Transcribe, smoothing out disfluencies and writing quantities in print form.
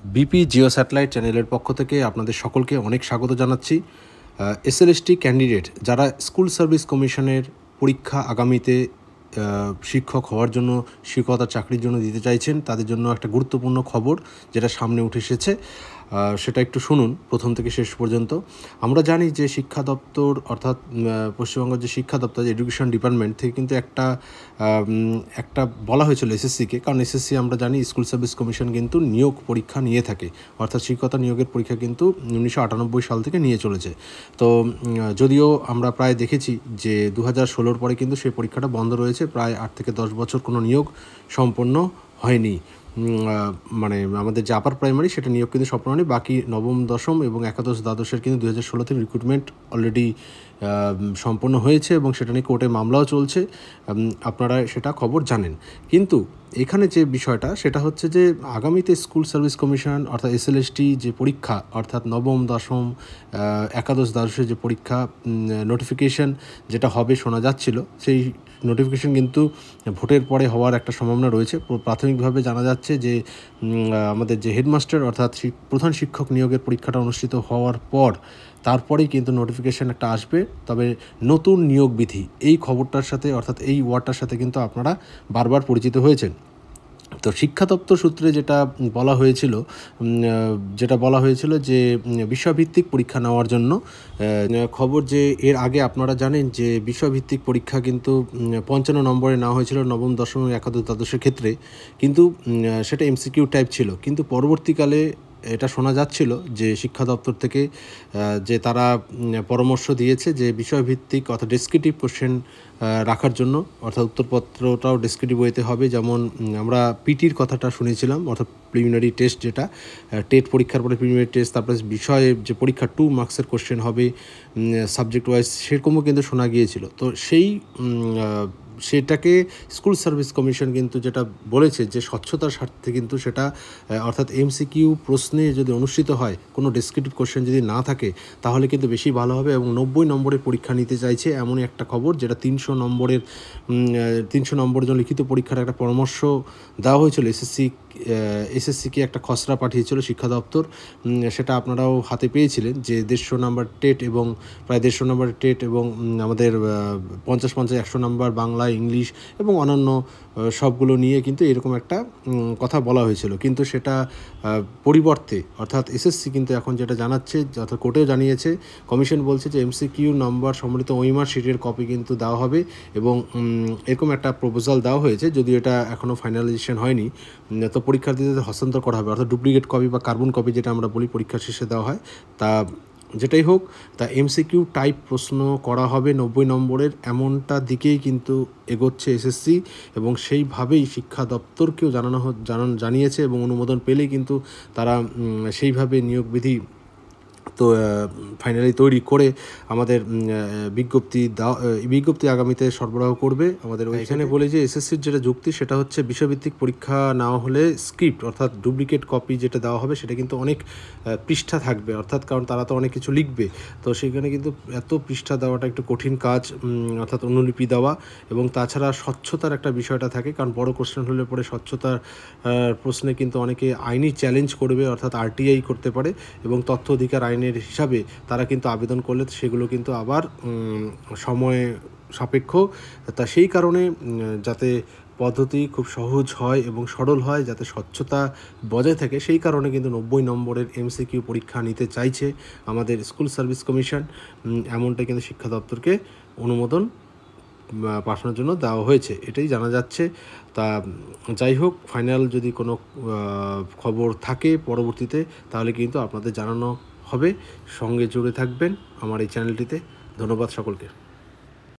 BP Jio satellite চ্যানেলের পক্ষ থেকে আপনাদের সকলকে অনেক স্বাগত জানাচ্ছি। এসএলএসটি ক্যান্ডিডেট যারা স্কুল সার্ভিস কমিশনের পরীক্ষা আগামীতে শিক্ষক হওয়ার জন্য, শিক্ষকতার চাকরির জন্য দিতে চাইছেন, তাদের জন্য একটা গুরুত্বপূর্ণ খবর যেটা সামনে উঠে এসেছে, সেটা একটু শুনুন প্রথম থেকে শেষ পর্যন্ত। আমরা জানি যে শিক্ষা দপ্তর অর্থাৎ পশ্চিমবঙ্গের যে শিক্ষা দপ্তর, এডুকেশন ডিপার্টমেন্ট থেকে কিন্তু একটা বলা হয়েছিল এসএসসিকে, কারণ এসএসসি আমরা জানি স্কুল সার্ভিস কমিশন কিন্তু নিয়োগ পরীক্ষা নিয়ে থাকে, অর্থাৎ শিক্ষকতা নিয়োগের পরীক্ষা কিন্তু 1998 সাল থেকে নিয়ে চলেছে। তো যদিও আমরা প্রায় দেখেছি যে 2016 পরে কিন্তু সেই পরীক্ষাটা বন্ধ রয়েছে, প্রায় 8 থেকে 10 বছর কোনো নিয়োগ সম্পন্ন হয়নি। মানে আমাদের যে আপার প্রাইমারি সেটা নিয়োগ কিন্তু সম্পন্ন হয়নি, বাকি নবম, দশম এবং একাদশ, দ্বাদশের কিন্তু 2016 থেকে রিক্রুটমেন্ট অলরেডি সম্পন্ন হয়েছে এবং সেটা নিয়ে কোর্টে মামলাও চলছে, আপনারা সেটা খবর জানেন। কিন্তু এখানে যে বিষয়টা সেটা হচ্ছে যে আগামীতে স্কুল সার্ভিস কমিশন অর্থাৎ এসএলএসটি যে পরীক্ষা, অর্থাৎ নবম, দশম, একাদশ, দ্বাদশের যে পরীক্ষা নোটিফিকেশন যেটা হবে শোনা যাচ্ছিল, সেই নোটিফিকেশন কিন্তু ভোটের পরে হওয়ার একটা সম্ভাবনা রয়েছে। প্রাথমিকভাবে জানা যাচ্ছে যে আমাদের যে হেডমাস্টার অর্থাৎ প্রধান শিক্ষক নিয়োগের পরীক্ষাটা অনুষ্ঠিত হওয়ার পর তারপরেই কিন্তু নোটিফিকেশান একটা আসবে। তবে নতুন নিয়োগ বিধি, এই খবরটার সাথে অর্থাৎ এই ওয়ার্ডটার সাথে কিন্তু আপনারা বারবার পরিচিত হয়েছেন। তো শিক্ষা দপ্তর সূত্রে যেটা বলা হয়েছিল যে বিষয়ভিত্তিক পরীক্ষা নেওয়ার জন্য খবর, যে এর আগে আপনারা জানেন যে বিষয়ভিত্তিক পরীক্ষা কিন্তু 55 নম্বরে নেওয়া হয়েছিল নবম, দশম, একাদশ, দ্বাদশের ক্ষেত্রে, কিন্তু সেটা এমসিকিউ টাইপ ছিল। কিন্তু পরবর্তীকালে এটা শোনা যাচ্ছিল যে শিক্ষা দপ্তর থেকে যে তারা পরামর্শ দিয়েছে যে বিষয়ভিত্তিক অর্থাৎ ডেসক্রিপটিভ কোশ্চেন রাখার জন্য, অর্থাৎ উত্তরপত্রটাও ডেসক্রিপটিভ ওয়েতে হবে। যেমন আমরা পিটির কথাটা শুনেছিলাম, অর্থাৎ প্রিলিমিনারি টেস্ট, যেটা টেট পরীক্ষার পরে প্রিলিমিনারি টেস্ট, তারপরে বিষয়ে যে পরীক্ষা 2 মার্কসের কোশ্চেন হবে সাবজেক্ট ওয়াইজ, সেরকমও কিন্তু শোনা গিয়েছিল। তো সেটাকে স্কুল সার্ভিস কমিশন কিন্তু যেটা বলেছে যে স্বচ্ছতার স্বার্থে কিন্তু সেটা, অর্থাৎ এমসিকিউ প্রশ্নে যদি অনুষ্ঠিত হয়, কোনো ডেসক্রিপটিভ কোশ্চেন যদি না থাকে, তাহলে কিন্তু বেশি ভালো হবে এবং 90 নম্বরের পরীক্ষা নিতে চাইছে এমনই একটা খবর, যেটা 300 নম্বরের জন্য লিখিত পরীক্ষার একটা পরামর্শ দেওয়া হয়েছিল। এসএসসিকে একটা খসড়া পাঠিয়েছিল শিক্ষা দপ্তর, সেটা আপনারাও হাতে পেয়েছিলেন, যে 150 নম্বর টেট এবং প্রায় 150 নম্বর টেট এবং আমাদের 50 100 নম্বর বাংলা, ইংলিশ এবং অন্যান্য সবগুলো নিয়ে কিন্তু এরকম একটা কথা বলা হয়েছিল। কিন্তু সেটা পরিবর্তে অর্থাৎ এসএসসি কিন্তু এখন যেটা জানাচ্ছে, অর্থাৎ কোর্টেও জানিয়েছে, কমিশন বলছে যে এমসিকিউ নম্বর সম্বলিত ওইমার শিটের কপি কিন্তু দেওয়া হবে এবং এরকম একটা প্রপোজাল দেওয়া হয়েছে, যদিও এটা এখনও ফাইনালাইজেশন হয়নি। তো পরীক্ষার্থীদের হস্তান্তর করা হবে, অর্থাৎ ডুপ্লিকেট কপি বা কার্বন কপি যেটা আমরা বলি পরীক্ষার শেষে দেওয়া হয়, তা যেটাই হোক, তা এমসিকিউ টাইপ প্রশ্ন করা হবে 90 নম্বরের, এমনটা দিকেই কিন্তু এগোচ্ছে এসএসসি এবং সেইভাবেই শিক্ষা দপ্তরকেও জানিয়েছে এবং অনুমোদন পেলেই কিন্তু তারা সেইভাবে নিয়োগবিধি তো ফাইনালি তৈরি করে আমাদের বিজ্ঞপ্তি আগামীতে সরবরাহ করবে আমাদের। এখানে বলে যে এসএসসির যেটা যুক্তি সেটা হচ্ছে বিষয়ভিত্তিক পরীক্ষা নেওয়া হলে স্ক্রিপ্ট অর্থাৎ ডুপ্লিকেট কপি যেটা দেওয়া হবে সেটা কিন্তু অনেক পৃষ্ঠা থাকবে, অর্থাৎ কারণ তারা তো অনেক কিছু লিখবে, তো সেখানে কিন্তু এত পৃষ্ঠা দেওয়াটা একটু কঠিন কাজ, অর্থাৎ অনুলিপি দেওয়া। এবং তাছাড়া স্বচ্ছতার একটা বিষয়টা থাকে, কারণ বড় কোশ্চেন হলে পরে স্বচ্ছতার প্রশ্নে কিন্তু অনেকে আইনি চ্যালেঞ্জ করবে, অর্থাৎ আরটিআই করতে পারে এবং তথ্য অধিকার আইনের হিসাবে তারা কিন্তু আবেদন করলে সেগুলো কিন্তু আবার সময় সাপেক্ষ। তা সেই কারণে যাতে পদ্ধতি খুব সহজ হয় এবং সরল হয়, যাতে স্বচ্ছতা বজায় থাকে, সেই কারণে কিন্তু 90 নম্বরের এমসিকিউ পরীক্ষা নিতে চাইছে আমাদের স্কুল সার্ভিস কমিশন, এমনটাই কিন্তু শিক্ষা দপ্তরকে অনুমোদন পাঠানোর জন্য দেওয়া হয়েছে, এটাই জানা যাচ্ছে। তা যাই হোক, ফাইনাল যদি কোনো খবর থাকে পরবর্তীতে, তাহলে কিন্তু আপনাদের জানানো হবে। সঙ্গে জুড়ে থাকবেন আমার এই চ্যানেলটিতে। ধন্যবাদ সকলকে।